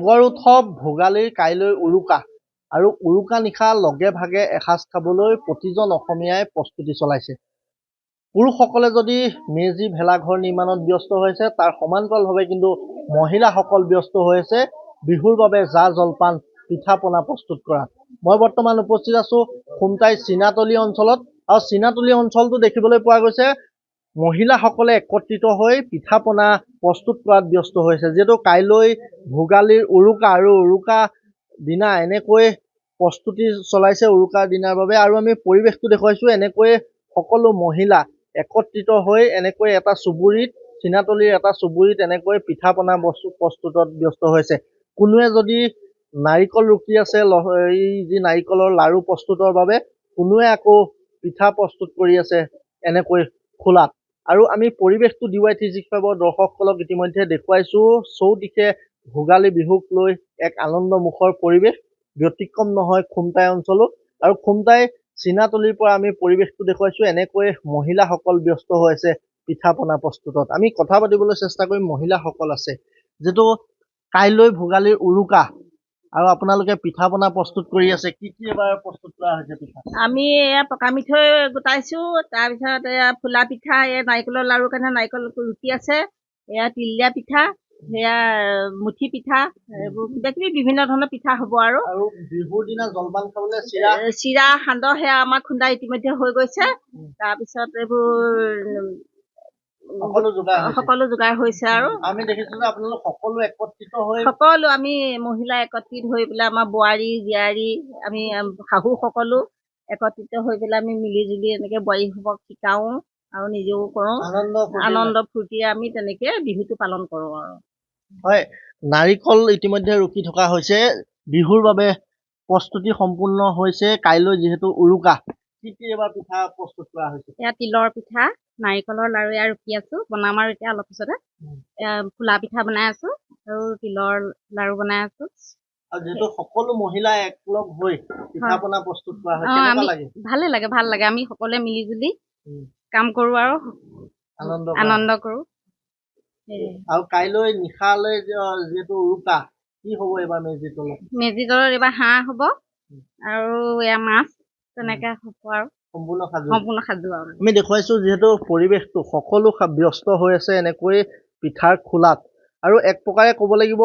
ভোগৰ উৎসৱ ভোগালীৰ কাইলৈ উৰুকা আৰু উৰুকা নিশা লগে ভাগে এসাঁজ খাবলৈ প্ৰতিজন অসমীয়াই প্ৰস্তুতি চলাইছে। পুৰুষসকলে যদি মেজি ভেলাঘৰ নিৰ্মাণত ব্যস্ত হৈছে, তাৰ সমান্তৰালভাৱে কিন্তু মহিলাসকল ব্যস্ত হৈ আছে বিহুৰ বাবে জা জলপান পিঠা পনা প্ৰস্তুত কৰা। মই বৰ্তমান উপস্থিত আছো খুমটাই চীনাতলি অঞ্চলত, আৰু চীনাতলি অঞ্চলটো দেখিবলৈ পোৱা গৈছে মহিলাসকলে একত্ৰিত হৈ পিঠা পনা প্ৰস্তুত কৰাত ব্যস্ত হৈছে। যিহেতু কাইলৈ ভোগালীৰ উৰুকা আৰু উৰুকা দিনা এনেকৈ প্ৰস্তুতি চলাইছে উৰুকাৰ দিনাৰ বাবে, আৰু আমি পৰিৱেশটো দেখুৱাইছো এনেকৈ সকলো মহিলা একত্ৰিত হৈ এনেকৈ এটা চুবুৰীত চীনাতলিৰ এটা চুবুৰীত এনেকৈ পিঠা পনা বস্তু প্ৰস্তুতত ব্যস্ত হৈছে। কোনোৱে যদি নাৰিকল ৰুকি আছে এই যি নাৰিকলৰ লাৰু প্ৰস্তুতৰ বাবে, কোনোৱে আকৌ পিঠা প্ৰস্তুত কৰি আছে এনেকৈ খোলাত। আৰু আমি পৰিৱেশটো DY365 দৰ্শকসকলক ইতিমধ্যে দেখুৱাইছো। চৌদিশে ভোগালী বিহুক লৈ এক আনন্দমুখৰ পৰিৱেশ, ব্যতিক্ৰম নহয় খুমটাই অঞ্চলো। আৰু খুমটাই চীনাতলিৰ পৰা আমি পৰিৱেশটো দেখুৱাইছো এনেকৈ মহিলাসকল ব্যস্ত হৈ আছে পিঠা পনা প্ৰস্তুতত। আমি কথা পাতিবলৈ চেষ্টা কৰিম মহিলাসকল আছে, যিটো কাইলৈ ভোগালীৰ উৰুকা আৰু আপোনালোকে পিঠা পনা প্ৰস্তুত কৰি আছে। কি কি এবাৰ প্ৰস্তুত কৰা হৈছে পিঠা? আমি এয়া পকা মিঠৈ গোটাইছো, তাৰপিছত এয়া ফুলা পিঠা, এয়া নাৰিকলৰ লাৰু কাৰণে নাৰিকল ৰুকি আছে, এয়া তিল দিয়া পিঠা, সেয়া মুঠি পিঠা, এইবোৰ কিবা কিবি বিভিন্ন ধৰণৰ পিঠা হ'ব। আৰু বিহুৰ দিনা জলপান খাবলৈ চিৰা সান্দহ সেয়া আমাৰ খুন্দা ইতিমধ্যে হৈ গৈছে। তাৰপিছত এইবোৰ সকলো যোগাৰ হৈছে। আৰু আমি দেখিছো যে আপোনালোক সকলো একত্ৰিত হৈ আমি মহিলা একত্ৰিত হৈ পেলাই আমাৰ বোৱাৰী জীয়াৰী আমি শাহু সকলো একত্ৰিত হৈ পেলাই আমি মিলি জুলি এনেকে বোৱাৰীসকলক শিকাওঁ আৰু নিজেও কৰোঁ। আনন্দ ফূৰ্তিৰে আমি তেনেকে বিহুটো পালন কৰোঁ। আৰু হয়, নাৰিকল ইতিমধ্যে ৰুকি থকা হৈছে, বিহুৰ বাবে প্ৰস্তুতি সম্পূৰ্ণ হৈছে। কাইলৈ যিহেতু উৰুকা, কি কি এবাৰ পিঠা প্ৰস্তুত কৰা হৈছে? এয়া তিলৰ পিঠা, নাৰিকলৰ লাৰু এয়া ৰুকি আছো, বনাম আৰু এতিয়া অলপ পিছতে। এয়া ফুলা পিঠা বনাই আছো আৰু তিলৰ লাৰু বনাই আছো। আৰু যিহেতু সকলো মহিলা একলগ হৈ পিঠা পনা প্ৰস্তুত কৰা হয়, কেনেকুৱা লাগে? ভাল লাগে। আমি সকলোৱে মিলি জুলি কাম কৰো আৰু আনন্দ কৰো। আৰু কাইলৈ নিশালৈ যিহেতু উৰুকা, কি হ'ব এইবাৰ মেজি তলত? মেজি তলত এইবাৰ হাঁহ হ'ব আৰু এয়া মাছ, তেনেকে হ'ব আৰু সম্পূৰ্ণ সাজু। আৰু আমি দেখুৱাইছো যিহেতু পৰিৱেশটো সকলো ব্যস্ত হৈ আছে এনেকৈ পিঠাৰ খোলাত। আৰু এক প্ৰকাৰে ক'ব লাগিব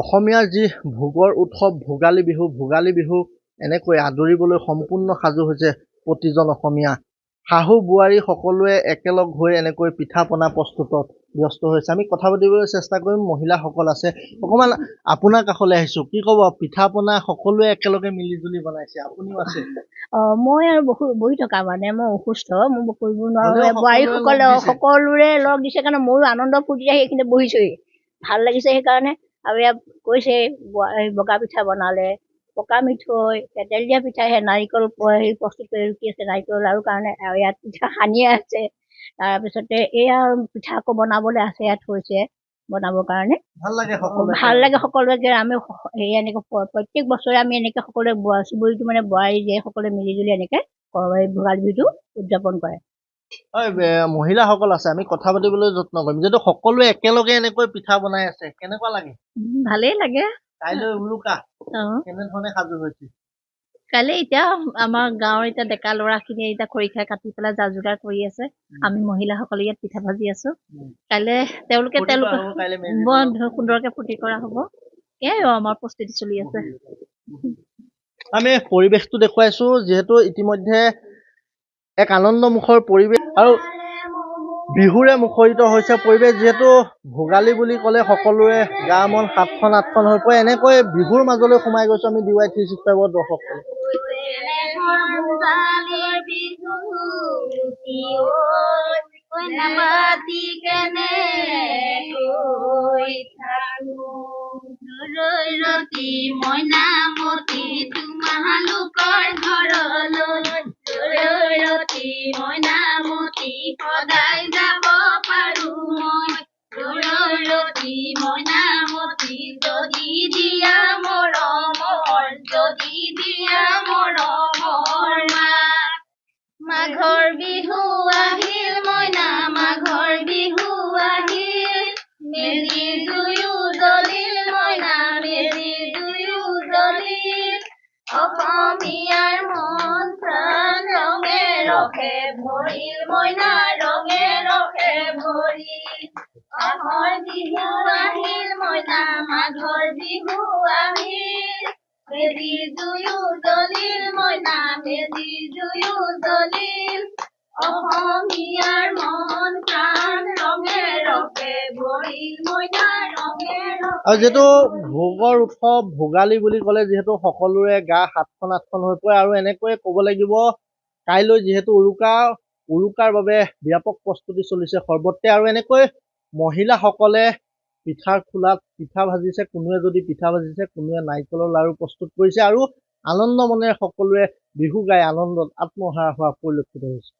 অসমীয়াৰ যি ভোগৰ উৎসৱ ভোগালী বিহু এনেকৈ আদৰিবলৈ সম্পূৰ্ণ সাজু হৈছে প্ৰতিজন অসমীয়া। শাহু বোৱাৰী সকলোৱে একেলগ হৈ এনেকৈ পিঠা পনা প্ৰস্তুতত ব্যস্ত হৈছে। আমি কথা পাতিবলৈ চেষ্টা কৰিম, মহিলাসকল আছে। অকণমান আপোনাৰ কাষলৈ আহিছো, কি ক'ব? পিঠা পনা সকলোৱে একেলগে মিলি জুলি বনাইছে, আপুনিও আছে? মই আৰু বহি থকা মানে মই অসুস্থ, মই কৰিব নোৱাৰো। বোৱাৰীসকলে সকলোৰে লগ দিছে কাৰণে ময়ো আনন্দ ফূৰ্তিৰে সেইখিনি বহিছোহি, ভাল লাগিছে সেইকাৰণে। আৰু ইয়াত কৈছে বগা পিঠা বনালে, পকা মিঠৈ, তেল দিয়া পিঠা, সেই নাৰিকল প্ৰস্তুত কৰি ৰুকি আছে নাৰিকল লাৰু কাৰণে। আৰু ইয়াত পিঠা সানিয়ে আছে, তাৰপিছতে এয়া পিঠা আকৌ বনাবলৈ আছে, ইয়াত থৈছে বনাবৰ কাৰণে। ভাল লাগে সকলোকে। আমি এনেকে প্ৰত্যেক বছৰে আমি এনেকে সকলোৱে চুবুৰীটো মানে বোৱাৰী জীয়াৰী সকলোৱে মিলি জুলি এনেকে ভোগালী বিহুটো উদযাপন কৰে। হয়, মহিলাসকল আছে, আমি কথা পাতিবলৈ যত্ন কৰিম। যিহেতু সকলোৱে একেলগে এনেকৈ পিঠা বনাই আছে, কেনেকুৱা লাগে? ভালেই লাগে। কাইলৈ উৰুকা, কেনেধৰণে সাজু হৈছে? কাইলৈ এতিয়া আমাৰ গাঁৱৰ এতিয়া ডেকা ল'ৰাখিনি এতিয়া খৰিখা কাটি পেলাই যা যোগাৰ কৰি আছে। আমি মহিলাসকলে ইয়াত পিঠা ভাজি আছো। কাইলৈ তেওঁলোকে বৰ সুন্দৰকে ফূৰ্তি কৰা হ'ব। এয়াই আমাৰ প্ৰস্তুতি চলি আছে। আমি পৰিৱেশটো দেখুৱাইছো, যিহেতু ইতিমধ্যে এক আনন্দমুখৰ পৰিৱেশ আৰু বিহুৰে মুখৰিত হৈছে পৰিৱেশ। যিহেতু ভোগালী বুলি ক'লে সকলোৰে গা মন সাতখন আঠখন হৈ পৰে, এনেকৈ বিহুৰ মাজলৈ সোমাই গৈছো আমি DY365 দৰ্শকসকল। সদায় যাব পাৰো মই মইনামতি, যদি দিয়া মৰমৰ মাঘৰ বিহু আহিল মইনা, মাঘৰ বিহু আহিল, মেজি জুয়ো জ্বলিল মইনা, ৰসে ভৰিল মইনা ৰঙে ৰসে ভৰিল মাঘৰ বিহু আহিল মইনা মাঘৰ বিহু আহিল মেজি জুয়ো জ্বলিল মইনা মেজি জুয়ো জ্বলিল অসমীয়াৰ মন প্ৰাণ ৰঙে ৰসে ভৰিল মইনা ৰঙে আৰু যিহেতু ভোগৰ উৎসৱ ভোগালী বুলি ক'লে যিহেতু সকলোৰে গা সাতখন আঠখন হৈ পৰে আৰু এনেকৈয়ে ক'ব লাগিব কাইলৈ যিহেতু উৰুকাৰ বাবে ব্যাপক প্ৰস্তুতি চলিছে সৰ্বত্ৰে আৰু এনেকৈ মহিলাসকলে পিঠাৰ খোলাত পিঠা ভাজিছে কোনোৱে যদি পিঠা ভাজিছে কোনোৱে নাৰিকলৰ লাড়ু প্ৰস্তুত কৰিছে আৰু আনন্দ মনেৰে সকলোৱে বিহু গাই আনন্দত আত্মহাৰা হোৱা পৰিলক্ষিত হৈছে।